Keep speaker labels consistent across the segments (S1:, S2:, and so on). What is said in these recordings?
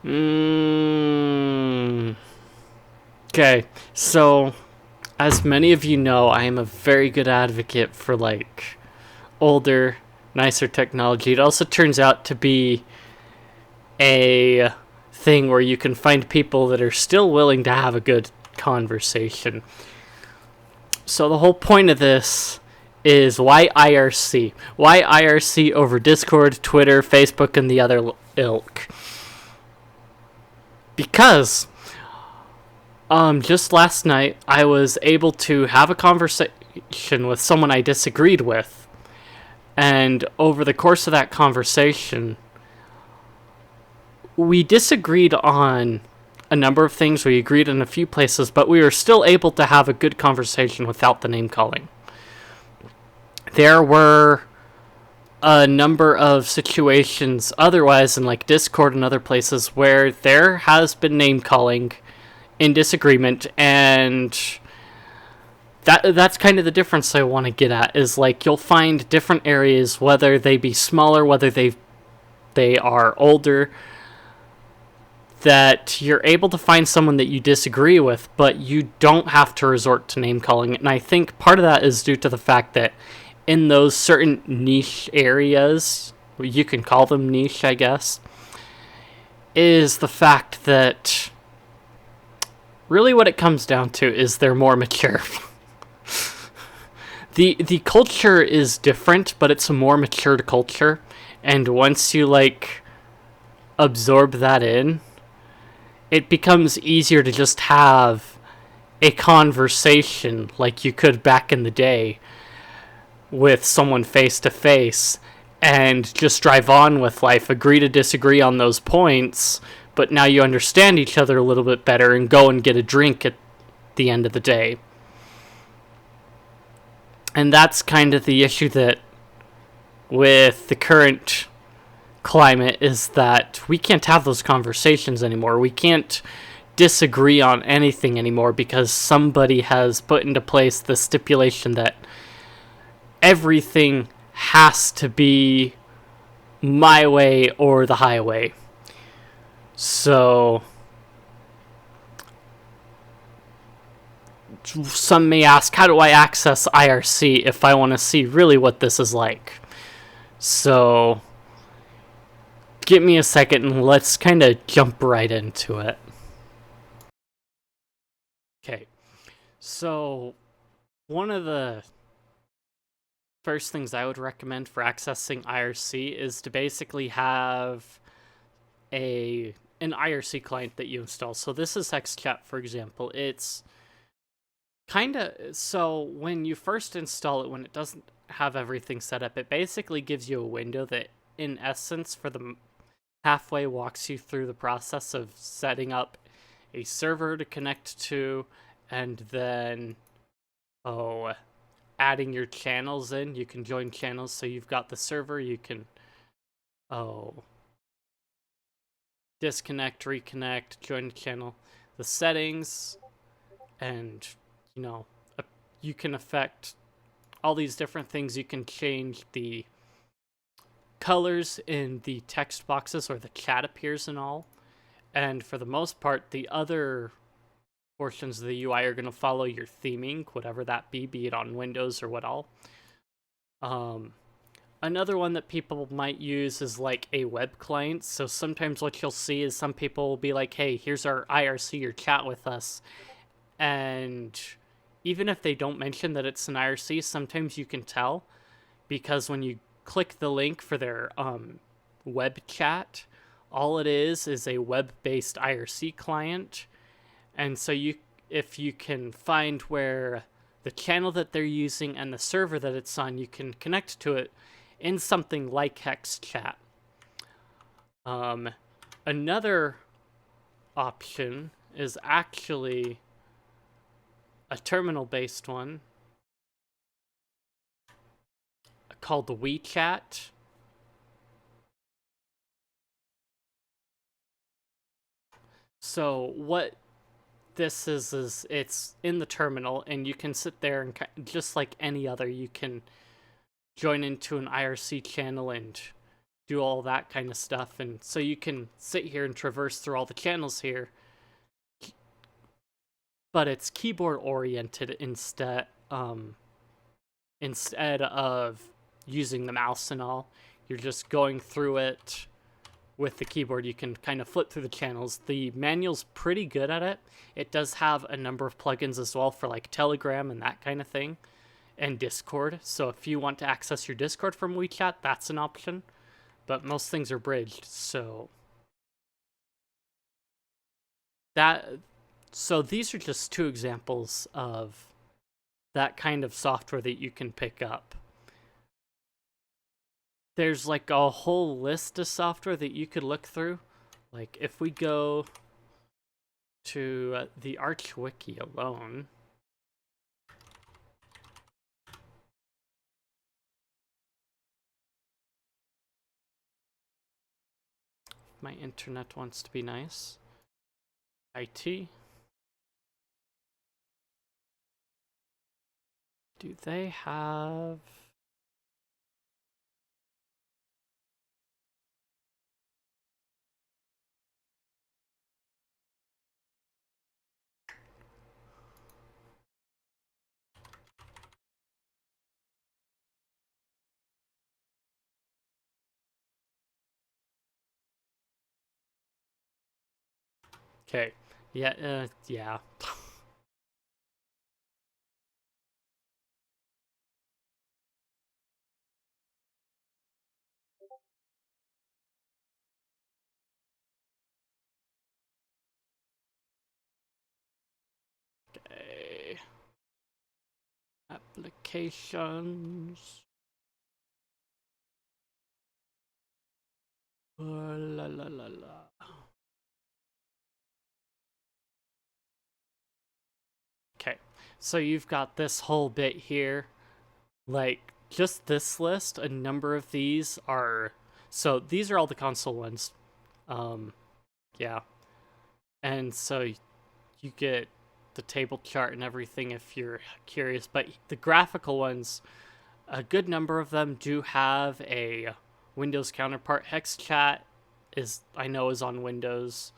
S1: Mm, okay, so as many of you know, I am a very good advocate for like older, nicer technology. It also turns out to be a thing where you can find people that are still willing to have a good conversation. So the whole point of this is why IRC? Why IRC over Discord, Twitter, Facebook, and the other ilk? Because just last night I was able to have a conversation with someone I disagreed with, and over the course of that conversation, we disagreed on a number of things. We agreed in a few places, but we were still able to have a good conversation without the name calling. There were a number of situations otherwise in like Discord and other places where there has been name calling in disagreement, and that's kind of the difference I want to get at is like you'll find different areas, whether they be smaller, whether they are older, that you're able to find someone that you disagree with, but you don't have to resort to name calling. And I think part of that is due to the fact that in those certain niche areas, you can call them niche, I guess, is the fact that really what it comes down to is they're more mature. The culture is different, but it's a more matured culture, and once you like absorb that in, it becomes easier to just have a conversation like you could back in the day with someone face to face and just drive on with life, agree to disagree on those points, but now you understand each other a little bit better and go and get a drink at the end of the day. And that's kind of the issue that with the current climate is that we can't have those conversations anymore. We can't disagree on anything anymore because somebody has put into place the stipulation that everything has to be my way or the highway. So some may ask, how do I access IRC if I want to see really what this is like? So give me a second and let's kind of jump right into it. Okay, so one of the first things I would recommend for accessing IRC is to basically have an IRC client that you install. So this is HexChat, for example. It's kind of, so when you first install it, when it doesn't have everything set up, it basically gives you a window that in essence for the halfway walks you through the process of setting up a server to connect to, and then adding your channels in. You can join channels, so you've got the server, you can disconnect, reconnect, join the channel, the settings, and you can affect all these different things. You can change the colors in the text boxes or the chat appears and all. And for the most part, the other portions of the UI are going to follow your theming, whatever that be it on Windows or what all. Another one that people might use is like a web client. So sometimes what you'll see is some people will be like, hey, here's our IRC or chat with us. And even if they don't mention that it's an IRC, sometimes you can tell because when you click the link for their web chat, all it is a web-based IRC client. And so if you can find where the channel that they're using and the server that it's on, you can connect to it in something like HexChat. Another option is actually a terminal-based one called WeChat. So what this is it's in the terminal, and you can sit there and just like any other, you can join into an IRC channel and do all that kind of stuff. And so you can sit here and traverse through all the channels here, but it's keyboard oriented instead of using the mouse and all. You're just going through it with the keyboard. You can kind of flip through the channels. The manual's pretty good at it. It does have a number of plugins as well for like Telegram and that kind of thing, and Discord. So if you want to access your Discord from WeChat, that's an option. But most things are bridged, so these are just two examples of that kind of software that you can pick up. There's like a whole list of software that you could look through. Like if we go to the Arch Wiki alone, my internet wants to be nice. IT. Do they have... Okay. Yeah, yeah. Okay. Applications. La la la la. Okay, so you've got this whole bit here. Like, just this list, a number of these are... So, these are all the console ones. Yeah. And so, you get the table chart and everything if you're curious. But the graphical ones, a good number of them do have a Windows counterpart. HexChat I know is on Windows.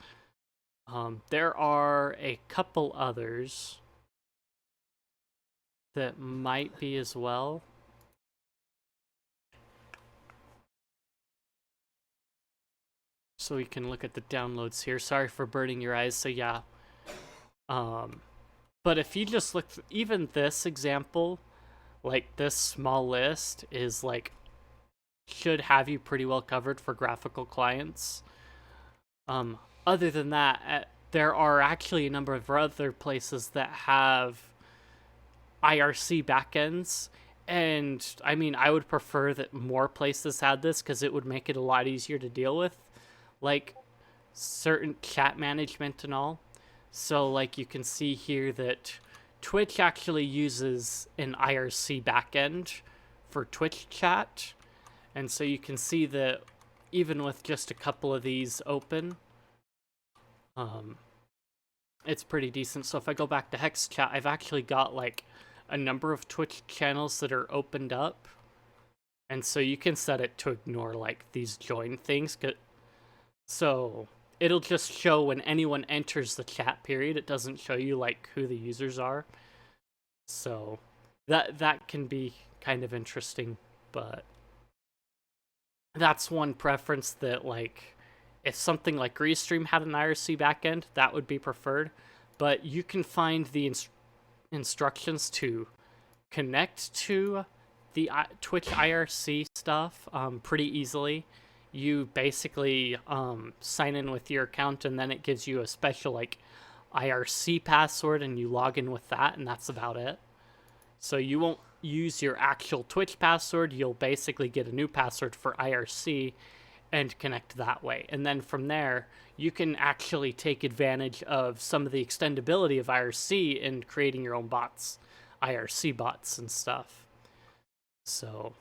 S1: There are a couple others that might be as well. So we can look at the downloads here. Sorry for burning your eyes. So yeah. But if you just look, even this example, like this small list is like, should have you pretty well covered for graphical clients. Other than that, there are actually a number of other places that have IRC backends. And I mean, I would prefer that more places had this because it would make it a lot easier to deal with, like certain chat management and all. So like you can see here that Twitch actually uses an IRC backend for Twitch chat. And so you can see that even with just a couple of these open, it's pretty decent. So if I go back to HexChat, I've actually got like a number of Twitch channels that are opened up. And so you can set it to ignore like these join things. So it'll just show when anyone enters the chat period. It doesn't show you like who the users are. So that can be kind of interesting, but that's one preference that, like, if something like Restream had an IRC backend, that would be preferred. But you can find the instructions to connect to the Twitch IRC stuff pretty easily. You basically sign in with your account, and then it gives you a special like IRC password, and you log in with that, and that's about it. So you won't use your actual Twitch password. You'll basically get a new password for IRC and connect that way. And then from there, you can actually take advantage of some of the extendability of IRC in creating your own bots, IRC bots and stuff. So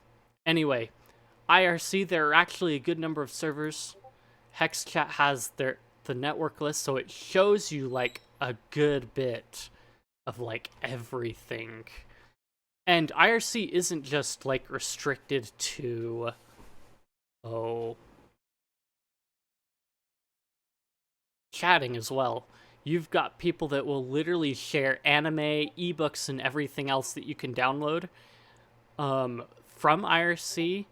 S1: anyway, IRC, there are actually a good number of servers. HexChat has the network list, so it shows you like a good bit of like everything. And IRC isn't just like restricted to Oh, chatting as well. You've got people that will literally share anime, ebooks, and everything else that you can download from IRC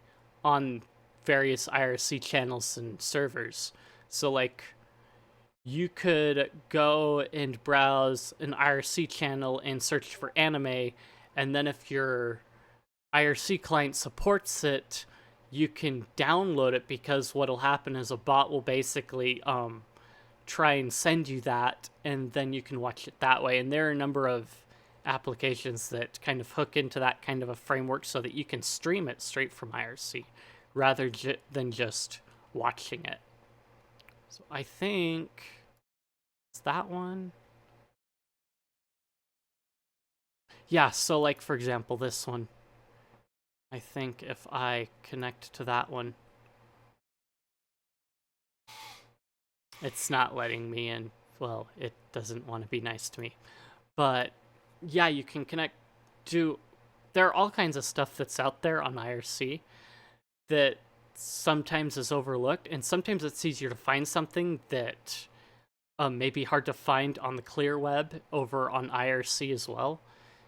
S1: on various IRC channels and servers. So, like, you could go and browse an IRC channel and search for anime, and then if your IRC client supports it, you can download it because what'll happen is a bot will basically try and send you that, and then you can watch it that way. And there are a number of applications that kind of hook into that kind of a framework so that you can stream it straight from IRC rather than just watching it. So I think it's that one. Yeah, so like for example, this one. I think if I connect to that one, it's not letting me in. Well, it doesn't want to be nice to me. But yeah, you can connect to. There are all kinds of stuff that's out there on IRC that sometimes is overlooked, and sometimes it's easier to find something that may be hard to find on the clear web over on IRC as well.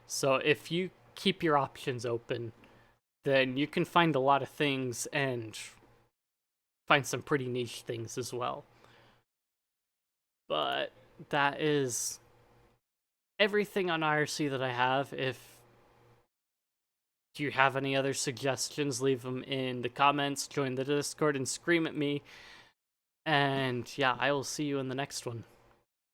S1: So if you keep your options open, then you can find a lot of things and find some pretty niche things as well. But that is everything on IRC that I have. If you have any other suggestions, leave them in the comments, join the Discord, and scream at me. And yeah, I will see you in the next one.